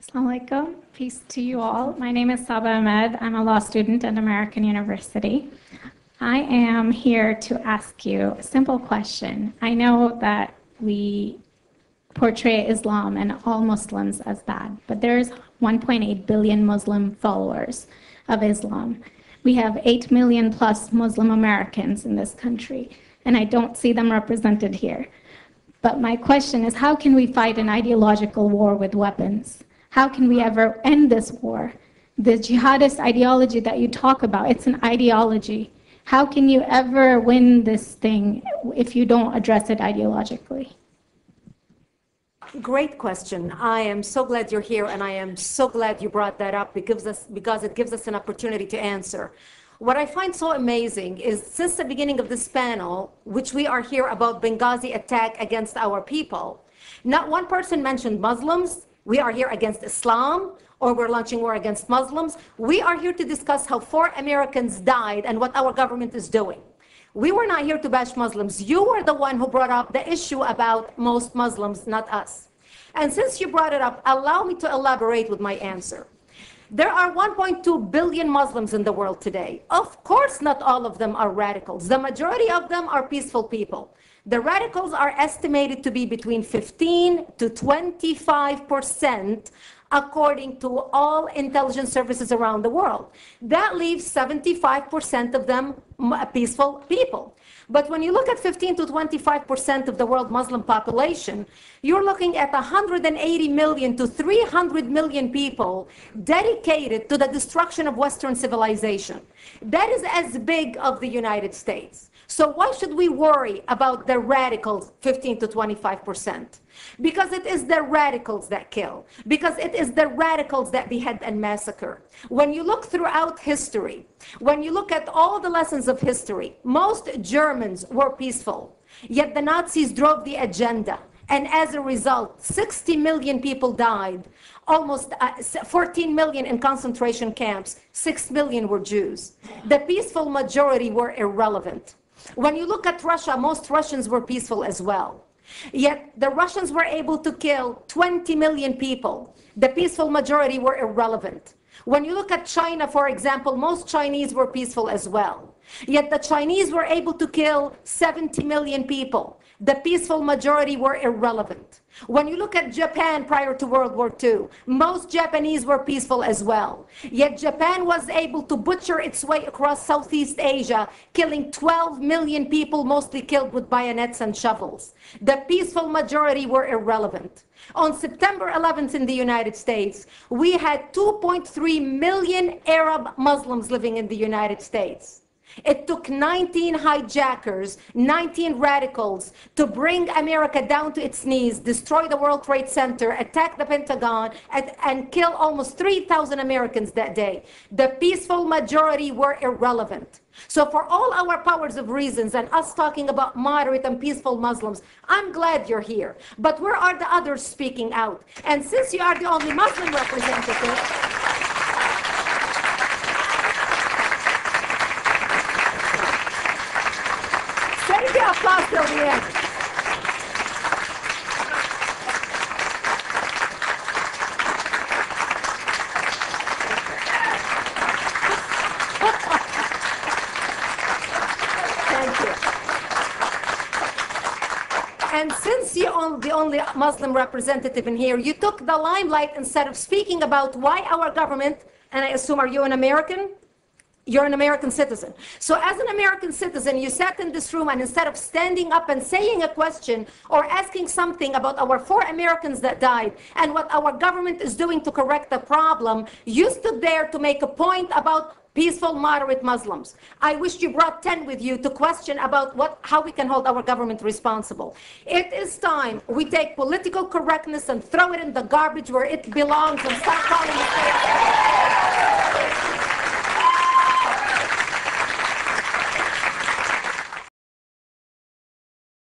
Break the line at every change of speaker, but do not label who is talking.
Assalamu alaikum. Peace to you all. My name is Saba Ahmed. I'm a law student at American University. I am here to ask you a simple question. I know that we portray Islam and all Muslims as bad, but there's 1.8 billion Muslim followers of Islam. We have 8 million plus Muslim Americans in this country, and I don't see them represented here. But my question is, how can we fight an ideological war with weapons? How can we ever end this war? The jihadist ideology that you talk about, it's an ideology. How can you ever win this thing if you don't address it ideologically?
Great question. I am so glad you're here, and I am so glad you brought that up because it gives us an opportunity to answer. What I find so amazing is since the beginning of this panel, which we are here about Benghazi attack against our people, not one person mentioned Muslims. We are here against Islam, or we're launching war against Muslims. We are here to discuss how 4 Americans died and what our government is doing. We were not here to bash Muslims. You were the one who brought up the issue about most Muslims, not us. And since you brought it up, allow me to elaborate with my answer. There are 1.2 billion Muslims in the world today. Of course, not all of them are radicals. The majority of them are peaceful people. The radicals are estimated to be between 15 to 25%, according to all intelligence services around the world. That leaves 75% of them peaceful people. But when you look at 15 to 25% of the world Muslim population, you're looking at 180 million to 300 million people dedicated to the destruction of Western civilization. That is as big of the United States. So why should we worry about the radicals, 15 to 25%? Because it is the radicals that kill. Because it is the radicals that behead and massacre. When you look throughout history, when you look at all the lessons of history, most Germans were peaceful. Yet the Nazis drove the agenda. And as a result, 60 million people died. Almost 14 million in concentration camps. 6 million were Jews. The peaceful majority were irrelevant. When you look at Russia, most Russians were peaceful as well. Yet the Russians were able to kill 20 million people. The peaceful majority were irrelevant. When you look at China, for example, most Chinese were peaceful as well. Yet the Chinese were able to kill 70 million people. The peaceful majority were irrelevant. When you look at Japan prior to World War II, most Japanese were peaceful as well. Yet Japan was able to butcher its way across Southeast Asia, killing 12 million people, mostly killed with bayonets and shovels. The peaceful majority were irrelevant. On September 11th in the United States, we had 2.3 million Arab Muslims living in the United States. It took 19 hijackers, 19 radicals to bring America down to its knees, destroy the World Trade Center, attack the Pentagon, and kill almost 3,000 Americans that day. The peaceful majority were irrelevant. So for all our powers of reasons and us talking about moderate and peaceful Muslims, I'm glad you're here. But where are the others speaking out? And since you are the only Muslim representative, applause till the end. Thank you. And since you're the only Muslim representative in here, you took the limelight instead of speaking about why our government, and I assume, are you an American? You're an American citizen. So as an American citizen, you sat in this room, and instead of standing up and saying a question or asking something about our 4 Americans that died and what our government is doing to correct the problem, you stood there to make a point about peaceful, moderate Muslims. I wish you brought 10 with you to question about how we can hold our government responsible. It is time we take political correctness and throw it in the garbage where it belongs and start calling it.